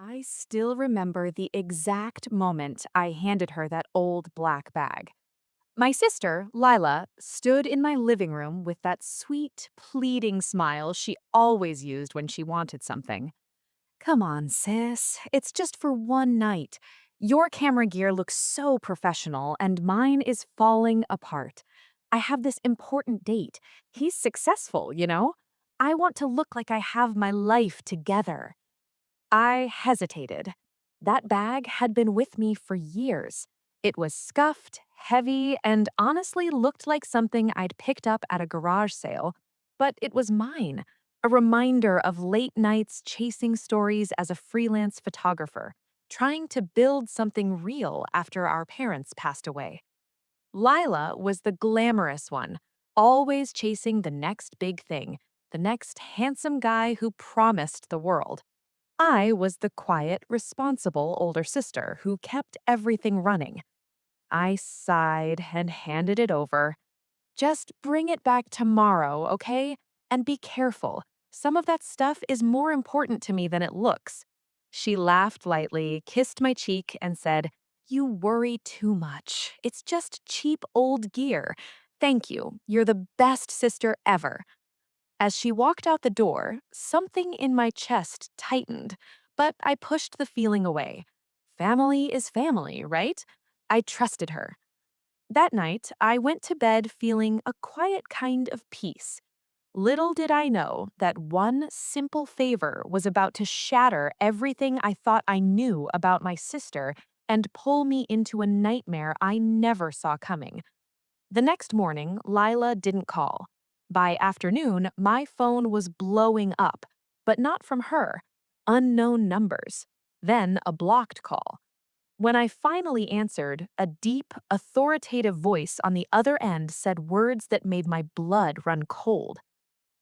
I still remember the exact moment I handed her that old black bag. My sister, Lila, stood in my living room with that sweet, pleading smile she always used when she wanted something. Come on, sis. It's just for one night. Your camera gear looks so professional, and mine is falling apart. I have this important date. He's successful, you know? I want to look like I have my life together. I hesitated. That bag had been with me for years. It was scuffed, heavy, and honestly looked like something I'd picked up at a garage sale. But it was mine, a reminder of late nights chasing stories as a freelance photographer, trying to build something real after our parents passed away. Lila was the glamorous one, always chasing the next big thing, the next handsome guy who promised the world. I was the quiet, responsible older sister who kept everything running. I sighed and handed it over. Just bring it back tomorrow, okay? And be careful. Some of that stuff is more important to me than it looks. She laughed lightly, kissed my cheek, and said, "You worry too much. It's just cheap old gear. Thank you. You're the best sister ever." As she walked out the door, something in my chest tightened, but I pushed the feeling away. Family is family, right? I trusted her. That night, I went to bed feeling a quiet kind of peace. Little did I know that one simple favor was about to shatter everything I thought I knew about my sister and pull me into a nightmare I never saw coming. The next morning, Lila didn't call. By afternoon, my phone was blowing up, but not from her. Unknown numbers. Then a blocked call. When I finally answered, a deep, authoritative voice on the other end said words that made my blood run cold.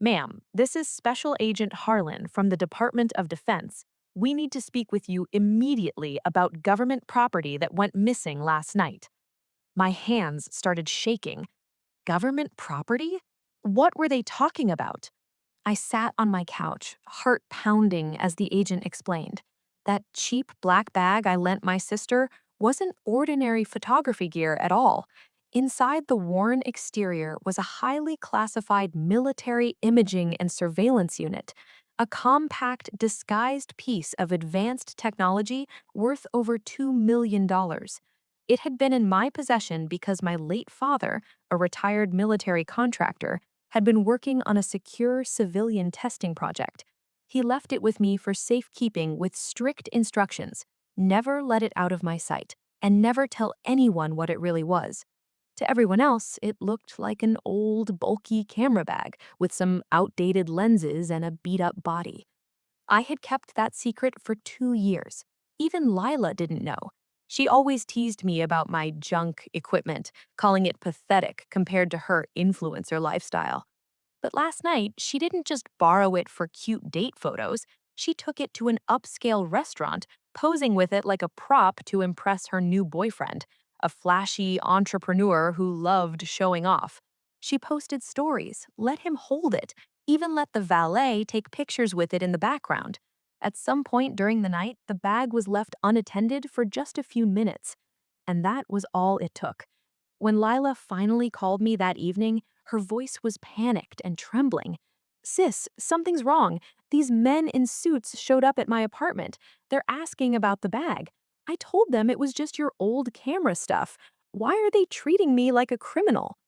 "Ma'am, this is Special Agent Harlan from the Department of Defense. We need to speak with you immediately about government property that went missing last night." My hands started shaking. Government property? What were they talking about? I sat on my couch, heart pounding as the agent explained. That cheap black bag I lent my sister wasn't ordinary photography gear at all. Inside the worn exterior was a highly classified military imaging and surveillance unit, a compact, disguised piece of advanced technology worth over $2 million. It had been in my possession because my late father, a retired military contractor, had been working on a secure civilian testing project. He left it with me for safekeeping with strict instructions: never let it out of my sight, and never tell anyone what it really was. To everyone else, it looked like an old, bulky camera bag with some outdated lenses and a beat up body. I had kept that secret for 2 years. Even Lila didn't know. She always teased me about my junk equipment, calling it pathetic compared to her influencer lifestyle. But last night, she didn't just borrow it for cute date photos. She took it to an upscale restaurant, posing with it like a prop to impress her new boyfriend, a flashy entrepreneur who loved showing off. She posted stories, let him hold it, even let the valet take pictures with it in the background. At some point during the night, the bag was left unattended for just a few minutes, and that was all it took. When Lila finally called me that evening, her voice was panicked and trembling. "Sis, something's wrong. These men in suits showed up at my apartment. They're asking about the bag. I told them it was just your old camera stuff. Why are they treating me like a criminal?"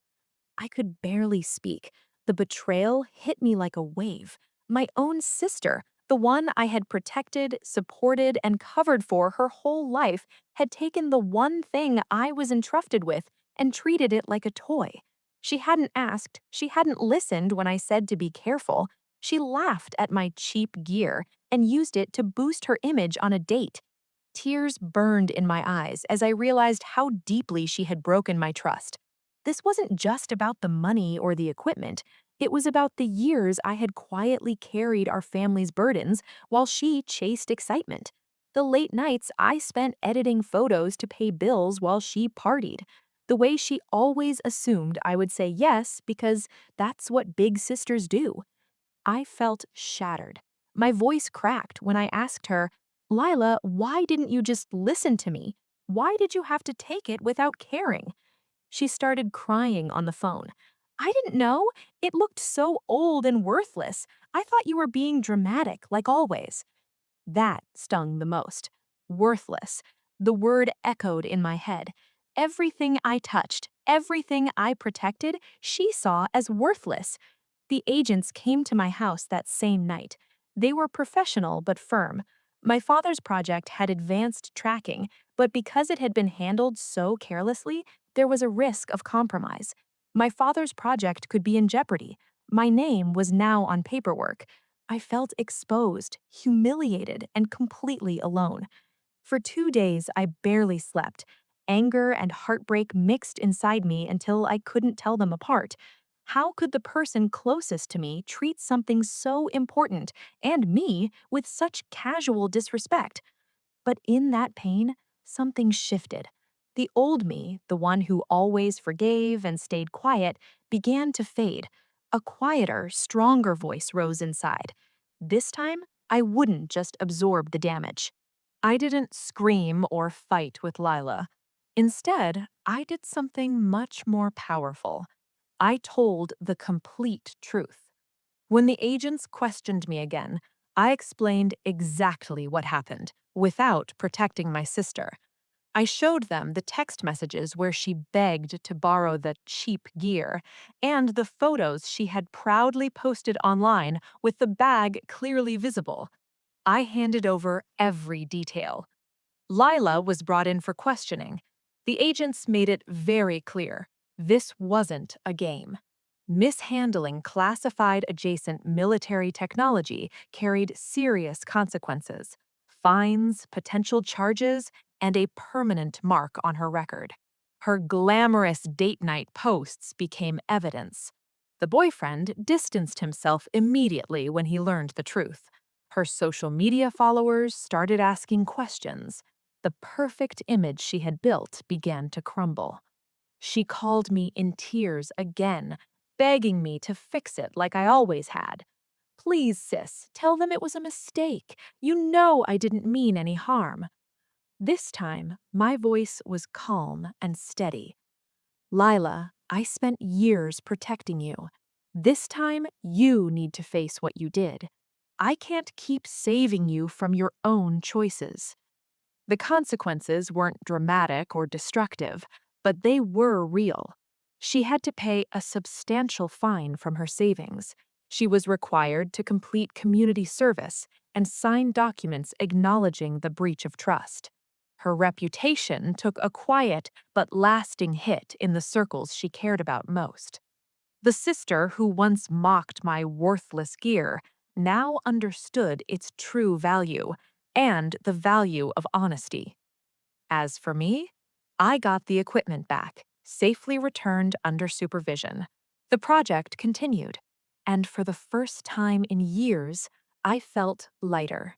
I could barely speak. The betrayal hit me like a wave. My own sister, the one I had protected, supported, and covered for her whole life, had taken the one thing I was entrusted with and treated it like a toy. She hadn't asked, she hadn't listened when I said to be careful. She laughed at my cheap gear and used it to boost her image on a date. Tears burned in my eyes as I realized how deeply she had broken my trust. This wasn't just about the money or the equipment. It was about the years I had quietly carried our family's burdens while she chased excitement. The late nights I spent editing photos to pay bills while she partied. The way she always assumed I would say yes because that's what big sisters do. I felt shattered. My voice cracked when I asked her, Lila, why didn't you just listen to me? Why did you have to take it without caring? She started crying on the phone. I didn't know. It looked so old and worthless. I thought you were being dramatic, like always. That stung the most. Worthless. The word echoed in my head. Everything I touched, everything I protected, she saw as worthless. The agents came to my house that same night. They were professional but firm. My father's project had advanced tracking, but because it had been handled so carelessly, there was a risk of compromise. My father's project could be in jeopardy. My name was now on paperwork. I felt exposed, humiliated, and completely alone. For 2 days, I barely slept. Anger and heartbreak mixed inside me until I couldn't tell them apart. How could the person closest to me treat something so important and me with such casual disrespect? But in that pain, something shifted. The old me, the one who always forgave and stayed quiet, began to fade. A quieter, stronger voice rose inside. This time, I wouldn't just absorb the damage. I didn't scream or fight with Lila. Instead, I did something much more powerful. I told the complete truth. When the agents questioned me again, I explained exactly what happened, without protecting my sister. I showed them the text messages where she begged to borrow the cheap gear, and the photos she had proudly posted online with the bag clearly visible. I handed over every detail. Lila was brought in for questioning. The agents made it very clear this wasn't a game. Mishandling classified adjacent military technology carried serious consequences: fines, potential charges, and a permanent mark on her record. Her glamorous date night posts became evidence. The boyfriend distanced himself immediately when he learned the truth. Her social media followers started asking questions. The perfect image she had built began to crumble. She called me in tears again, begging me to fix it like I always had. Please, sis, tell them it was a mistake. You know I didn't mean any harm. This time, my voice was calm and steady. Lila, I spent years protecting you. This time, you need to face what you did. I can't keep saving you from your own choices. The consequences weren't dramatic or destructive, but they were real. She had to pay a substantial fine from her savings. She was required to complete community service and sign documents acknowledging the breach of trust. Her reputation took a quiet but lasting hit in the circles she cared about most. The sister who once mocked my worthless gear now understood its true value and the value of honesty. As for me, I got the equipment back, safely returned under supervision. The project continued, and for the first time in years, I felt lighter.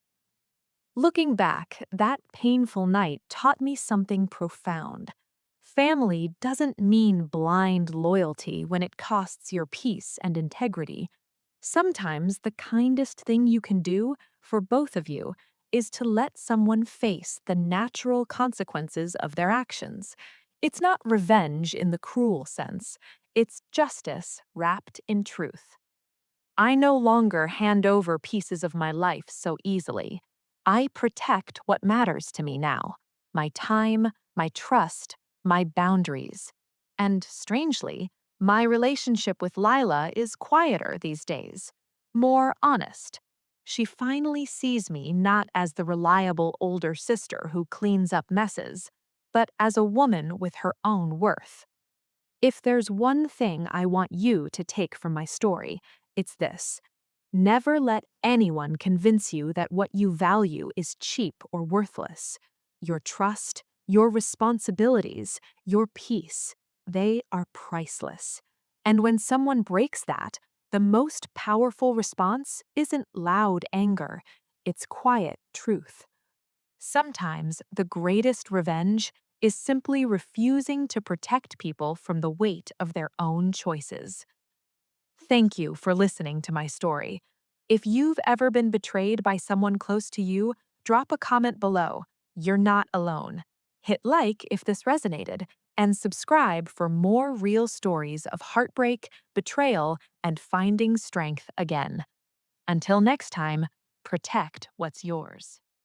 Looking back, that painful night taught me something profound. Family doesn't mean blind loyalty when it costs your peace and integrity. Sometimes the kindest thing you can do for both of you is to let someone face the natural consequences of their actions. It's not revenge in the cruel sense, it's justice wrapped in truth. I no longer hand over pieces of my life so easily. I protect what matters to me now: my time, my trust, my boundaries. And strangely, my relationship with Lila is quieter these days, more honest. She finally sees me not as the reliable older sister who cleans up messes, but as a woman with her own worth. If there's one thing I want you to take from my story, it's this: never let anyone convince you that what you value is cheap or worthless. Your trust, your responsibilities, your peace, they are priceless. And when someone breaks that, the most powerful response isn't loud anger, it's quiet truth. Sometimes the greatest revenge is simply refusing to protect people from the weight of their own choices. Thank you for listening to my story. If you've ever been betrayed by someone close to you, drop a comment below. You're not alone. Hit like if this resonated, and subscribe for more real stories of heartbreak, betrayal, and finding strength again. Until next time, protect what's yours.